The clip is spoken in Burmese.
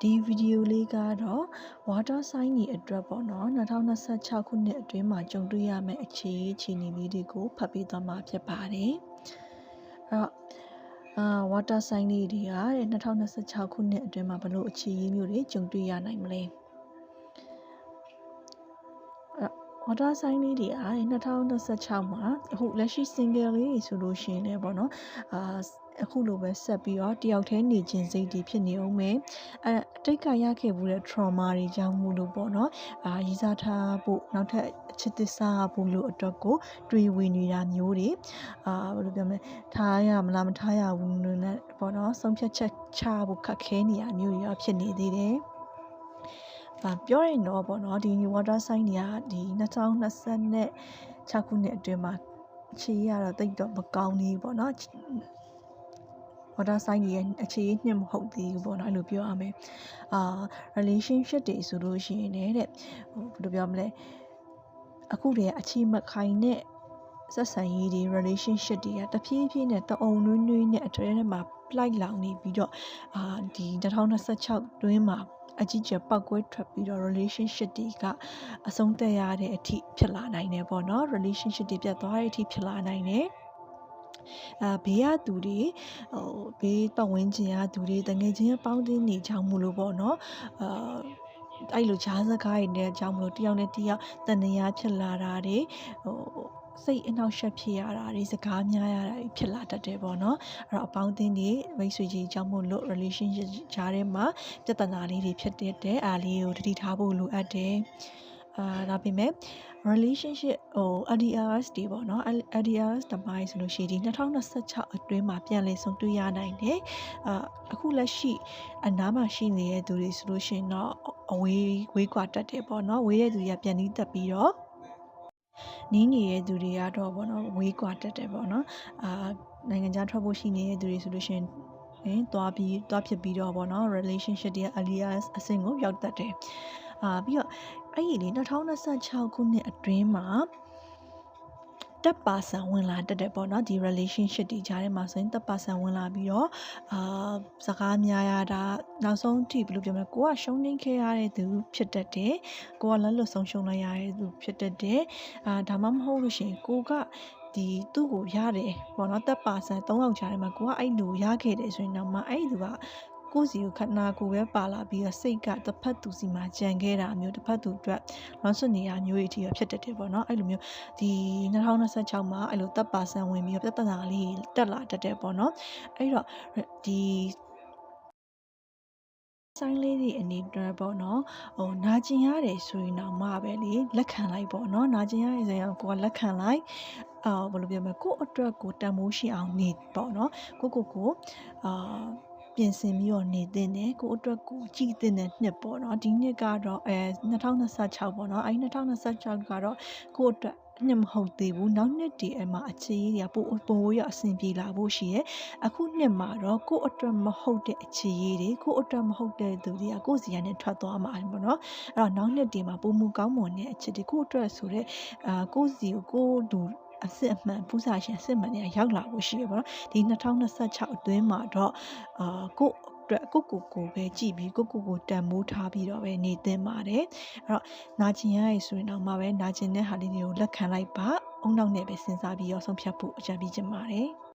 ဒီဗီဒီယိုလေးကတော့ water sign တွေအတွက်ပေါ့နော်2026ခုနှစ်အတွင်းမှာကြုံတွေ့ရမယ့်အခြေအနေလေးတွေကိုဖတ်ပေးသွားမှာဖြစ်ပါတယ်အဲ့တော့water sign လေးတွေက2026ခုနှစ်အတွင်းမှာဘယ်လိုအခြေအနေမျိုးတွေကြုံတွေ့ရနိုင်မလဲwater sign လေးတွေက2026မှာအခုလက်ရှိ single လေးဆိုလို့ရှိရင်လည်းပေါ့နော်အခုလိုပဲဆက်ပြီးတော့တယောက်တည်းနေခြင်းစိတ်တွေဖြစ်နေအောင်မယ်အတိတ်ကရခဲ့မှုတဲ့ trauma တွေကြောင့်မို့လို့ပေါ့နော်ရည်စားထားဖို့နောက်ထပ်အချစ်သစ္စာဖို့လို့အတွက်ကိုတွေးဝင်နေတာမျိုးတွေဘယ်လိုပြောမလဲထားရမလားမထားရဘူးလို့နဲ့ပေါ့နော်ဆုံးဖြတ်ချက်ချဖို့ခက်ခဲနေတာမျိုးတွေဖြစ်နေသေးတယ်ပြောရင်တော့ပေါ့နော်ဒီ water sign တွေကဒီ2026ခုနှစ်အတွင်းမှာအခြေရတော့တိတ်တော့မကောင်းသေးဘူးပေါ့နော်water sign ရဲ့အခြေအနှစ်မဟုတ်သေးဘူးပေါ့နော်အဲ့လိုပြောရမယ်relationship တွေဆိုလို့ရှိရင်လည်းတဲ့ဘယ်လိုပြောမလဲအခုတည်းအချိမခိုင်တဲ့ဆက်ဆံရေးတွေ relationship တွေကတဖြည်းဖြည်းနဲ့တအုံနွေးနွေးနဲ့အတွင်းထဲမှာလိုက်လောင်နေပြီးတော့ဒီ2026တွင်းမှာအကြီးကျယ်ပောက်ကွဲထွက်ပြီးတော့ relationship တွေကအဆုံးသတ်ရတဲ့အထိဖြစ်လာနိုင်တယ်ပေါ့နော် relationship တွေပြတ်သွားတဲ့အထိဖြစ်လာနိုင်တယ်ဘေးကသူတွေဘေးပတ်ဝန်းကျင်ကသူတွေတငယ်ချင်းပေါင်းတင်နေကြမှုလို့ပေါ့နော်အဲ့လိုကြားစကားတွေနဲ့ကြောင့်မလို့တယောက်နဲ့တယောက်တန်ရာဖြစ်လာတာတွေစိတ်အနှောက်အယှက်ဖြစ်ရတာတွေစကားများရတာတွေဖြစ်လာတတ်တယ်ပေါ့နော်အဲ့တော့အပေါင်းအသင်းတွေမိတ်ဆွေကြီးကြောင့်မို့လို့ relationship ကြားထဲမှာပြဿနာလေးတွေဖြစ်တဲ့အားလေးကိုတတိထားဖို့လိုအပ်တယ်ဒါပေမဲ့ relationship LDRs တွေပေါ့နော် LDRs တပိုင်းဆိုလို့ရှိရင်ဒီ2026အတွင်းမှာပြန်လည်ဆုံးတွေ့ရနိုင်တယ်အခုလက်ရှိအနားမှာရှိနေတဲ့သူတွေဆိုလို့ရှိရင်တော့အဝေးကွာတတ်တယ်ပေါ့နော်ဝေးတဲ့သူတွေကပြန်နီးတက်ပြီးတော့နီးနေတဲ့သူတွေကတော့ပေါ့နော်ဝေးကွာတတ်တယ်ပေါ့နော်နိုင်ငံခြားထွက်ဖို့ရှိနေတဲ့သူတွေဆိုလို့ရှိရင်သွားဖြစ်ပြီးတော့ပေါ့နော် relationship တွေက LDRs အဆင့်ကိုရောက်တတ်တယ်ပြီးတော့အဲ့ဒီလေ2026ခုနှစ်အတွင်းမှာတက်ပါဆန်ဝင်လာတတ်တယ်ပေါ့နော်ဒီ relationship တွေကြားထဲမှာဆိုရင်တက်ပါဆန်ဝင်လာပြီးတော့စကားများရတာနောက်ဆုံးထိဘယ်လိုပြောမလဲကိုကရှုံးနေခဲ့ရတဲ့သူဖြစ်တတ်တယ်ကိုကလက်လွတ်ဆုံးရှုံးလိုက်ရတဲ့သူဖြစ်တတ်တယ်ဒါမှမဟုတ်လို့ရှိရင်ကိုကသူ့ကိုရတယ်ပေါ့နော်တက်ပါဆန်3ယောက်ကြားထဲမှာကိုကအဲ့လူရခဲ့တယ်ဆိုရင်တော့မှအဲ့လူကကိုယ်စီကိုခဏကိုပဲပါလာပြီးတော့စိတ်ကတစ်ဖက်သူစီမှာကြံခဲ့တာမျိုးတစ်ဖက်သူအတွက်လွန်ဆွနေရမျိုးတွေအထိဖြစ်တတ်တယ်ပေါ့နော်အဲ့လိုမျိုးဒီ2026မှာအဲ့လိုတပ်ပါဆန်ဝင်ပြီးတော့ပြဿနာလေးတက်လာတတ်တယ်ပေါ့နော်အဲ့တော့ဒီဆိုင်လေးတွေအနေနဲ့ပေါ့နော်နာကျင်ရတယ်ဆိုရင်တော့မှပဲလေလက်ခံလိုက်ပေါ့နော်နာကျင်ရတဲ့ဆိုရင်ကိုကလက်ခံလိုက်ဘယ်လိုပြောမလဲကိုယ့်အတွက်ကိုတန်ဖိုးရှိအောင်နေပေါ့နော်ကိုပြင်ဆင်ပြီးတော့နေသင့်တယ်ကိုအတွက်ကိုကြည်သင့်တဲ့နှစ်ပေါ့နော်ဒီနှစ်ကတော့2026ပေါ့နော်အဲဒီ2026ကတော့ကိုအတွက်နှစ်မဟုတ်သေးဘူးနောက်နှစ်တည်းအမှအခြေရေးတွေကပိုရအဆင်ပြေလာဖို့ရှိရဲအခုနှစ်မှာတော့ကိုအတွက်မဟုတ်တဲ့အခြေရေးတွေကိုအတွက်မဟုတ်တဲ့သူတွေကကိုစီကနေထွက်သွားမှာပေါ့နော်အဲ့တော့နောက်နှစ်တည်းမှာပုံမူကောင်းမွန်တဲ့အချက်တွေကိုအတွက်ဆိုတဲ့ကိုစီကိုလူအစစ်အမှန်ပူစာရှင်အစစ်မှန်တွေရောက်လာဖို့ရှိရပါတော့ဒီ2026အတွင်းမှာတော့ကိုအတွက်ကိုပဲကြည့်ပြီးကိုတန်မိုးထားပြီးတော့ပဲနေသင့်ပါတယ်အဲ့တော့နာကျင်ရည်ဆိုရင်တော့မှပဲနာကျင်တဲ့ဟာလေးတွေကိုလက်ခံလိုက်ပါအုံနောက်နဲ့ပဲစဉ်းစားပြီးတော့ဆုံးဖြတ်ဖို့အကြံပေးချင်ပါတယ်